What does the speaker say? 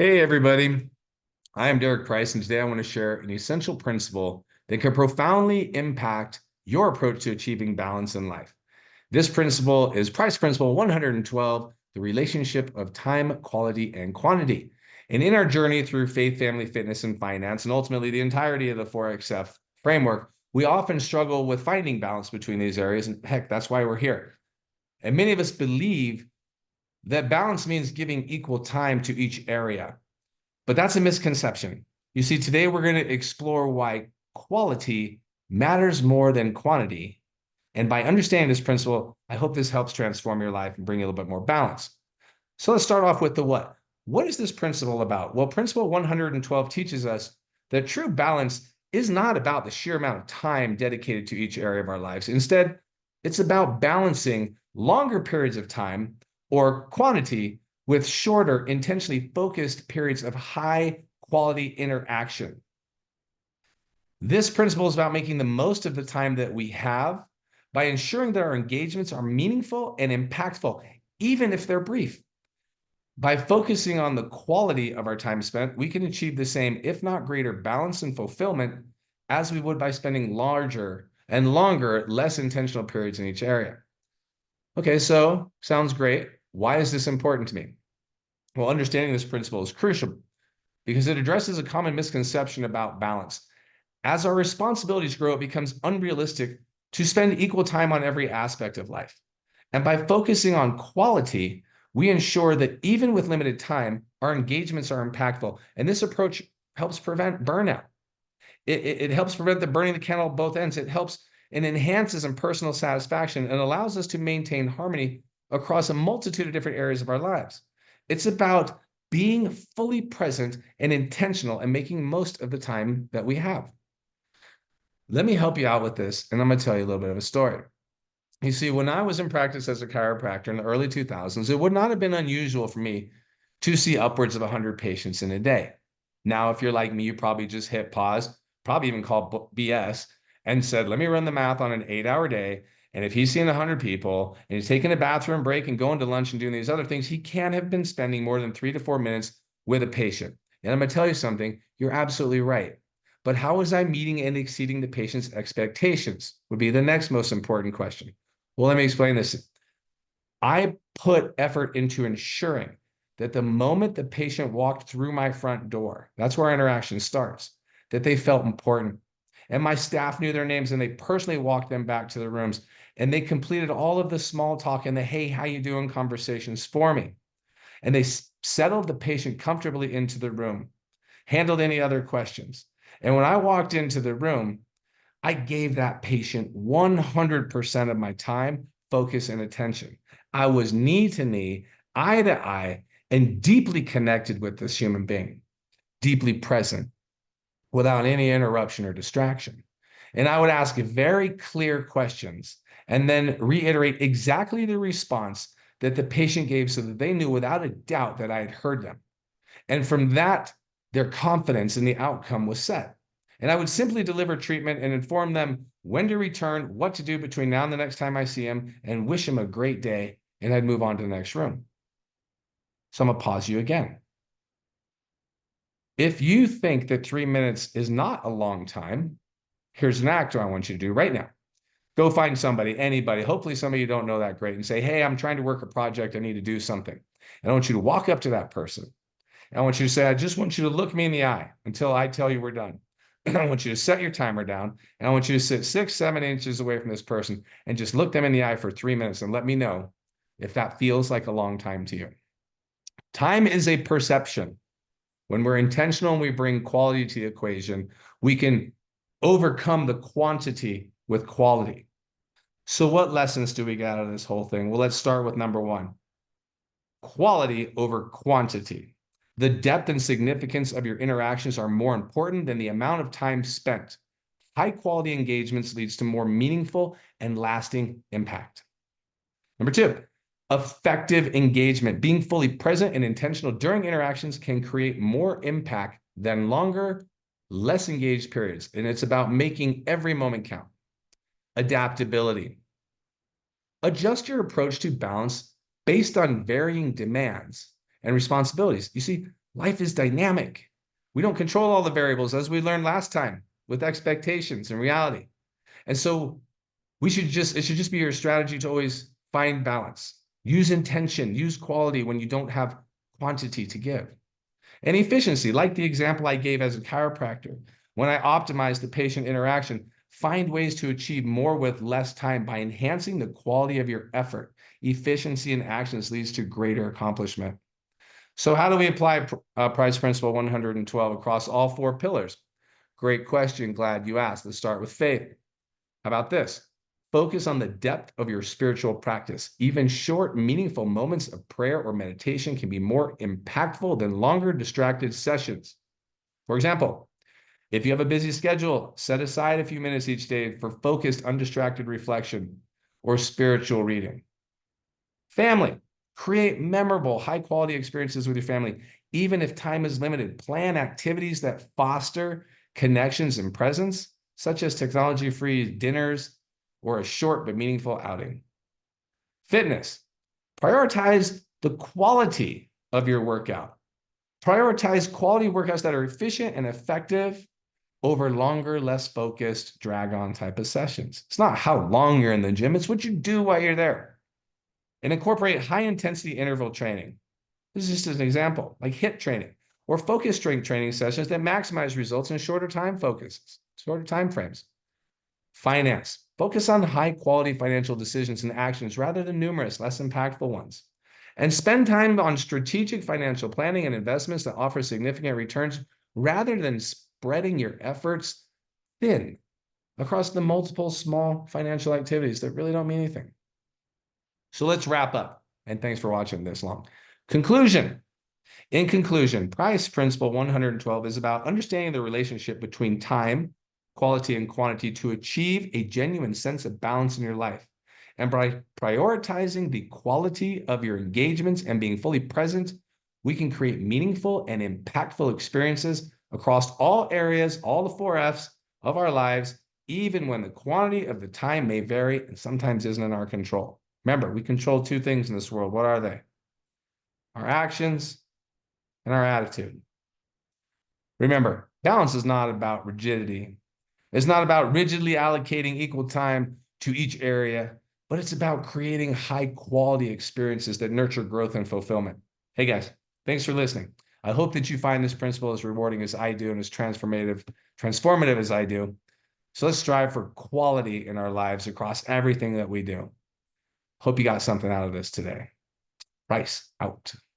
Hey, everybody. I am Derek Price, and today I want to share an essential principle that can profoundly impact your approach to achieving balance in life. This principle is Price Principle 112, the relationship of time, quality, and quantity. And in our journey through faith, family, fitness, and finance, and ultimately the entirety of the 4XF framework, we often struggle with finding balance between these areas. And heck, that's why we're here. And many of us believe that balance means giving equal time to each area. But that's a misconception. You see, today we're going to explore why quality matters more than quantity. And by understanding this principle, I hope this helps transform your life and bring you a little bit more balance. So let's start off with the what. What is this principle about? Well, Principle 112 teaches us that true balance is not about the sheer amount of time dedicated to each area of our lives. Instead, it's about balancing longer periods of time or quantity with shorter, intentionally focused periods of high quality interaction. This principle is about making the most of the time that we have by ensuring that our engagements are meaningful and impactful, even if they're brief. By focusing on the quality of our time spent, we can achieve the same, if not greater, balance and fulfillment as we would by spending larger and longer, less intentional periods in each area. Okay, so sounds great. Why is this important to me? Well, understanding this principle is crucial because it addresses a common misconception about balance. As our responsibilities grow, it becomes unrealistic to spend equal time on every aspect of life. And by focusing on quality, we ensure that even with limited time, our engagements are impactful. And this approach helps prevent burnout. It helps prevent the burning the candle at both ends. It helps and enhances in personal satisfaction and allows us to maintain harmony across a multitude of different areas of our lives. It's about being fully present and intentional and making most of the time that we have. Let me help you out with this, and I'm going to tell you a little bit of a story. You see, when I was in practice as a chiropractor in the early 2000s, it would not have been unusual for me to see upwards of 100 patients in a day. Now, if you're like me, you probably just hit pause, probably even called BS, and said, let me run the math on an 8-hour day. And if he's seeing 100 people and he's taking a bathroom break and going to lunch and doing these other things, he can't have been spending more than 3 to 4 minutes with a patient. And I'm going to tell you something, you're absolutely right. But how was I meeting and exceeding the patient's expectations would be the next most important question. Well, let me explain this. I put effort into ensuring that the moment the patient walked through my front door, that's where our interaction starts, that they felt important. And my staff knew their names and they personally walked them back to their rooms. And they completed all of the small talk and the, hey, how you doing conversations for me. And they settled the patient comfortably into the room, handled any other questions. And when I walked into the room, I gave that patient 100% of my time, focus, and attention. I was knee to knee, eye to eye, and deeply connected with this human being, deeply present, without any interruption or distraction. And I would ask very clear questions and then reiterate exactly the response that the patient gave so that they knew without a doubt that I had heard them. And from that, their confidence in the outcome was set. And I would simply deliver treatment and inform them when to return, what to do between now and the next time I see them, and wish them a great day. And I'd move on to the next room. So I'm going to pause you again. If you think that 3 minutes is not a long time, here's an act I want you to do right now. Go find somebody, anybody, hopefully somebody you don't know that great, and say, hey, I'm trying to work a project. I need to do something. And I want you to walk up to that person. And I want you to say, I just want you to look me in the eye until I tell you we're done. And I want you to set your timer down. And I want you to sit 6, 7 inches away from this person and just look them in the eye for 3 minutes and let me know if that feels like a long time to you. Time is a perception. When we're intentional and we bring quality to the equation, we can overcome the quantity with quality. So what lessons do we get out of this whole thing? Well, let's start with number one. Quality over quantity. The depth and significance of your interactions are more important than the amount of time spent. High quality engagements leads to more meaningful and lasting impact. Number two, effective engagement. Being fully present and intentional during interactions can create more impact than longer, less engaged periods. And it's about making every moment count. Adaptability. Adjust your approach to balance based on varying demands and responsibilities. You see, Life is dynamic. We don't control all the variables, as we learned last time with expectations and reality. And so it should just be your strategy to always find balance. Use intention, use quality when you don't have quantity to give. And efficiency, like the example I gave as a chiropractor, when I optimize the patient interaction, find ways to achieve more with less time by enhancing the quality of your effort. Efficiency in actions leads to greater accomplishment. So how do we apply Price Principle 112 across all four pillars? Great question. Glad you asked. Let's start with faith. How about this? Focus on the depth of your spiritual practice. Even short, meaningful moments of prayer or meditation can be more impactful than longer, distracted sessions. For example, if you have a busy schedule, set aside a few minutes each day for focused, undistracted reflection or spiritual reading. Family, create memorable, high-quality experiences with your family. Even if time is limited, plan activities that foster connections and presence, such as technology-free dinners or a short but meaningful outing. Fitness, prioritize the quality of your workout. Prioritize quality workouts that are efficient and effective over longer, less focused, drag-on type of sessions. It's not how long you're in the gym, it's what you do while you're there. And incorporate high-intensity interval training. This is just an example, like HIIT training or focus strength training sessions that maximize results in shorter time frames. Finance. Focus on high-quality financial decisions and actions rather than numerous, less impactful ones. And spend time on strategic financial planning and investments that offer significant returns rather than spreading your efforts thin across the multiple small financial activities that really don't mean anything. So let's wrap up. And thanks for watching this long. Conclusion. In conclusion, Price Principle 112 is about understanding the relationship between time, quality, and quantity to achieve a genuine sense of balance in your life. And by prioritizing the quality of your engagements and being fully present, we can create meaningful and impactful experiences across all areas, all the 4 F's of our lives, even when the quantity of the time may vary and sometimes isn't in our control. Remember, we control 2 things in this world. What are they? Our actions and our attitude. Remember, balance is not about rigidity. It's not about rigidly allocating equal time to each area, but it's about creating high quality experiences that nurture growth and fulfillment. Hey guys, thanks for listening. I hope that you find this principle as rewarding as I do and as transformative as I do. So let's strive for quality in our lives across everything that we do. Hope you got something out of this today. Price out.